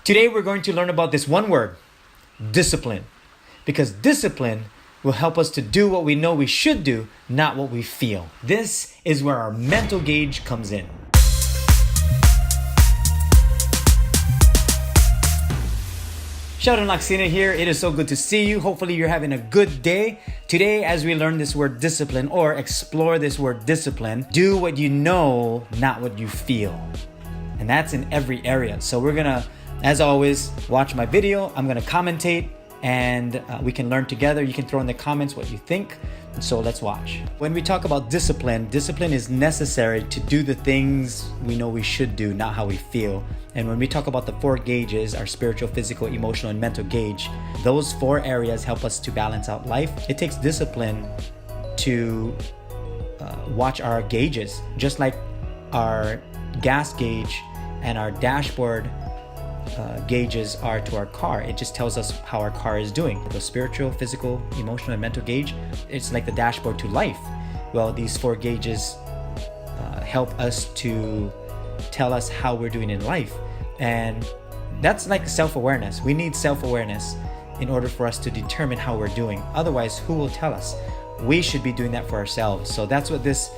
Today we're going to learn about this one word, discipline. Because discipline will help us to do what we know we should do, not what we feel. This is where our mental gauge comes in. Sheldon Laxina here. It is so good to see you. Hopefully you're having a good day. Today, as we learn this word discipline or explore this word discipline, do what you know, not what you feel. And that's in every area. So we're gonna, as always, watch my video. I'm gonna commentate and we can learn together. You can throw in the comments what you think. So let's watch. When we talk about discipline, discipline is necessary to do the things we know we should do, not how we feel. And when we talk about the 4 gauges, our spiritual, physical, emotional, and mental gauge, those 4 areas help us to balance out life. It takes discipline to watch our gauges, just like our gas gauge and our dashboard gauges are to our car. It just tells us how our car is doing. The spiritual, physical, emotional, and mental gauge, it's like the dashboard to life. Well, these 4 gauges help us to tell us how we're doing in life. And that's like self-awareness. We need self-awareness in order for us to determine how we're doing. Otherwise, who will tell us? We should be doing that for ourselves. So that's what this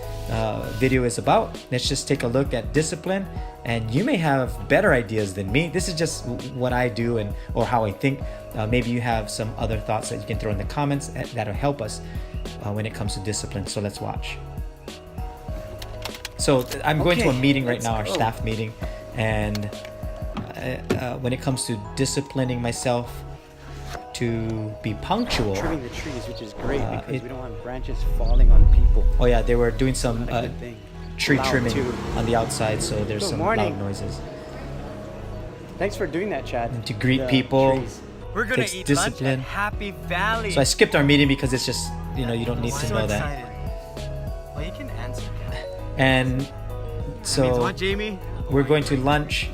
video is about. Let's just take a look at discipline, and you may have better ideas than me. This is just what I do and or how I think. Maybe you have some other thoughts that you can throw in the comments that'll help us when it comes to discipline. So let's watch. So I'm going to a meeting right now, our staff meeting, and when it comes to disciplining myself to be punctual. Trimming the trees, which is great because we don't want branches falling on people. Oh yeah, they were doing some tree trimming on the outside, so there's some loud noises. Thanks for doing that, Chad. And to greet people, we're gonna eat discipline. lunch at Happy Valley. So I skipped our meeting because it's just, you don't need to know that. Well, you can answer. And so What, Jamie? we're going to lunch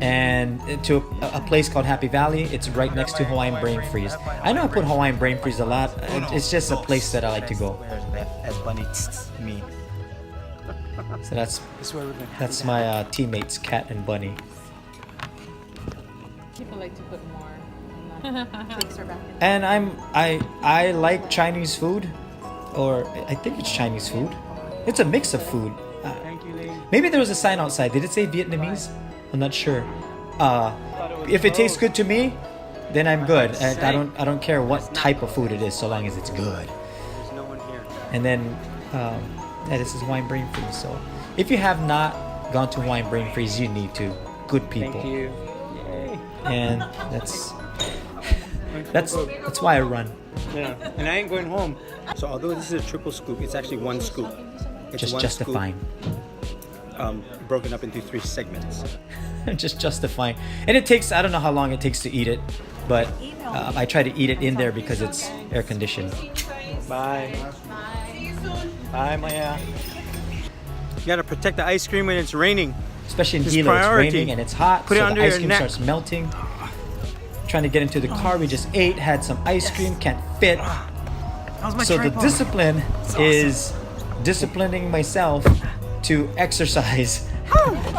and to a place called Happy Valley. It's right next to Hawaiian Brain Freeze. I know I put Hawaiian Brain Freeze a lot. It's just a place that I like to go. As Bunny me. So that's my teammates, Cat and Bunny. People like to put more. And I like Chinese food, or I think it's Chinese food. It's a mix of food. Maybe there was a sign outside. Did it say Vietnamese? I'm not sure. If it tastes good to me, then I'm good. And I don't care what type of food it is, so long as it's good. There's no one here. And then this is Hawaiian Brain Freeze. So if you have not gone to Hawaiian Brain Freeze, you need to. Good people. Thank you. Yay. And that's why I run. Yeah. And I ain't going home. So although this is a triple scoop, it's actually 1 scoop. It's Just 1 justifying. Scoop, broken up into 3 segments. Just justifying. And it takes, I don't know how long it takes to eat it, but I try to eat it in there because it's air conditioned. Bye. Bye, Maya. You gotta protect the ice cream when it's raining. Especially in It's Hilo, it's priority. raining and it's hot, Put it so under the ice your cream neck. starts melting. Trying to get into the car, we just ate, had some ice cream, can't fit. So the discipline is disciplining myself to exercise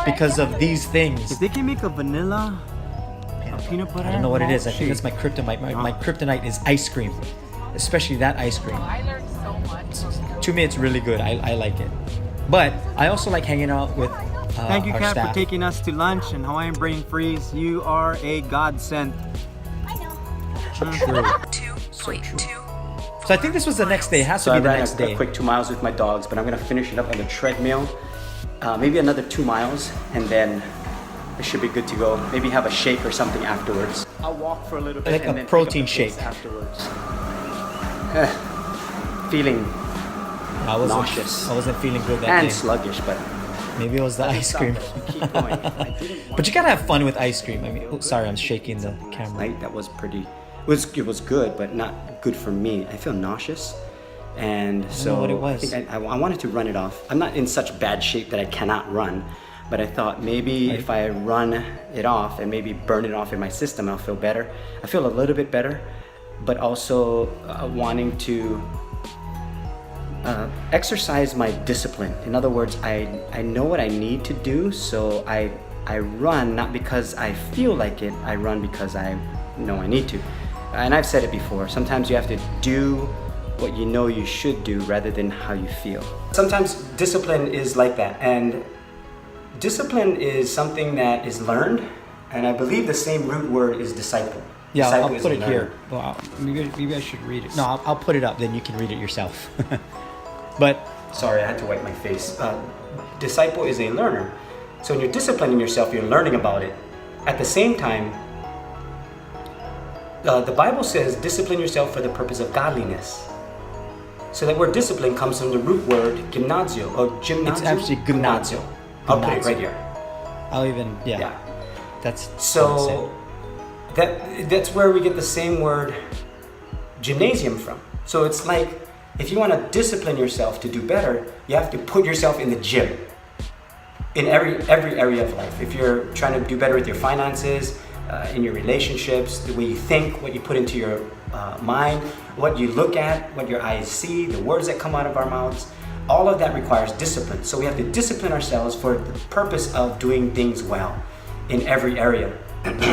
because of these things. If they can make a vanilla, a peanut butter. I don't know what it is. I think that's my kryptonite. My kryptonite is ice cream, especially that ice cream. I learned so much. To me, it's really good. I like it. But I also like hanging out with Thank you, our Kat, staff. for taking us to lunch and Hawaiian Brain Freeze. You are a godsend. True. So true. So I think this was the next day. It has to be the next day. A quick 2 miles with my dogs, but I'm gonna finish it up on the treadmill. Maybe another 2 miles, and then it should be good to go. Maybe have a shake or something afterwards. I'll walk for a little bit. Like and a then protein pick up the pace shake. afterwards. Feeling nauseous. I wasn't feeling good that and day. sluggish, but Maybe it was the ice cream. keep going. I didn't want But you gotta have fun with ice cream. I mean, oh, sorry, I'm shaking the camera. night that was pretty. It was good, but not good for me. I feel nauseous, and so know what it was. I think I wanted to run it off. I'm not in such bad shape that I cannot run, but I thought maybe if I run it off and maybe burn it off in my system, I'll feel better. I feel a little bit better, but also wanting to exercise my discipline. In other words, I know what I need to do, so I I run not because I feel like it, I run because I know I need to. And I've said it before, sometimes you have to do what you know you should do rather than how you feel. Sometimes discipline is like that, and discipline is something that is learned, and I believe the same root word is disciple. Yeah, Disciple I'll is put a it learner. here. Well, maybe I should read it. No, I'll put it up, then you can read it yourself. But Sorry, I had to wipe my face. Disciple is a learner. So when you're disciplining yourself, you're learning about it. At the same time, the Bible says discipline yourself for the purpose of godliness. So that word discipline comes from the root word gymnasio, or gymnasio? it's actually gymnasio. I'll put it right here. I'll even, yeah. Yeah. That's So that's where we get the same word gymnasium from. So it's like, if you want to discipline yourself to do better, you have to put yourself in the gym. In every area of life. If you're trying to do better with your finances, in your relationships, the way you think, what you put into your mind, what you look at, what your eyes see, the words that come out of our mouths, all of that requires discipline. So we have to discipline ourselves for the purpose of doing things well in every area.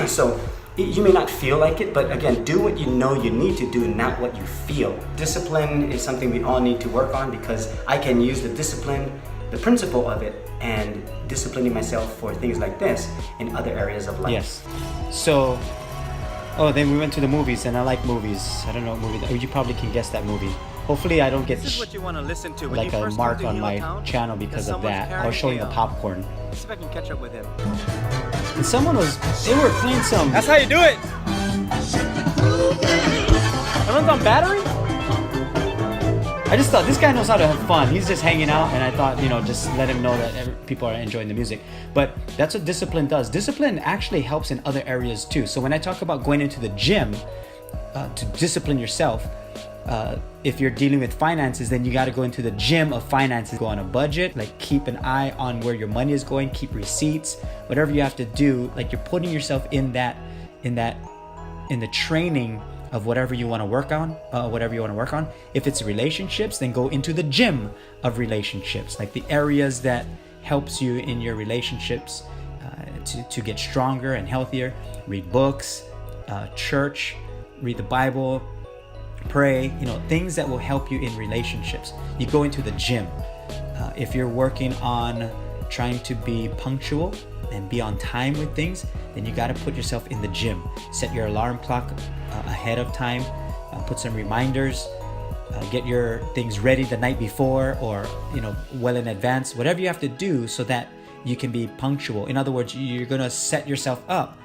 So you may not feel like it, but again, do what you know you need to do, not what you feel. Discipline is something we all need to work on, because I can use the discipline, the principle of it, and disciplining myself for things like this in other areas of life. Yes. So, then we went to the movies, and I like movies. I don't know what movie you probably can guess that movie. Hopefully I don't get This is what you want to listen to when like you a first mark come to on my Hilo channel because of someone's that. I carrying was showing the a, popcorn. Let's see if I can catch up with him. And they were playing some. That's how you do it. It runs on battery? I just thought this guy knows how to have fun. He's just hanging out, and I thought, just let him know that people are enjoying the music. But that's what discipline does. Discipline actually helps in other areas too. So when I talk about going into the gym to discipline yourself, if you're dealing with finances, then you got to go into the gym of finances. Go on a budget, like keep an eye on where your money is going, keep receipts, whatever you have to do. Like you're putting yourself in the training of whatever you want to work on. If it's relationships, then go into the gym of relationships, like the areas that helps you in your relationships to get stronger and healthier. Read books, church, read the Bible, pray, things that will help you in relationships. You go into the gym. If you're working on trying to be punctual and be on time with things, then you got to put yourself in the gym. Set your alarm clock ahead of time, put some reminders, get your things ready the night before, or well in advance, whatever you have to do so that you can be punctual. In other words, you're going to set yourself up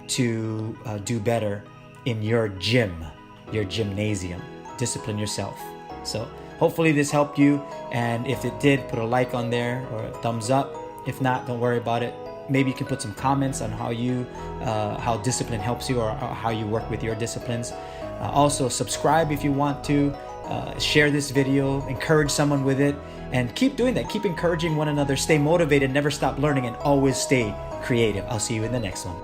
to do better in your gym, your gymnasium. Discipline yourself. So hopefully this helped you, and if it did, put a like on there or a thumbs up. If not, don't worry about it. Maybe you can put some comments on how discipline helps you, or how you work with your disciplines. Also subscribe if you want to. Share this video, encourage someone with it, and keep doing that. Keep encouraging one another. Stay motivated, never stop learning, and always stay creative. I'll see you in the next one.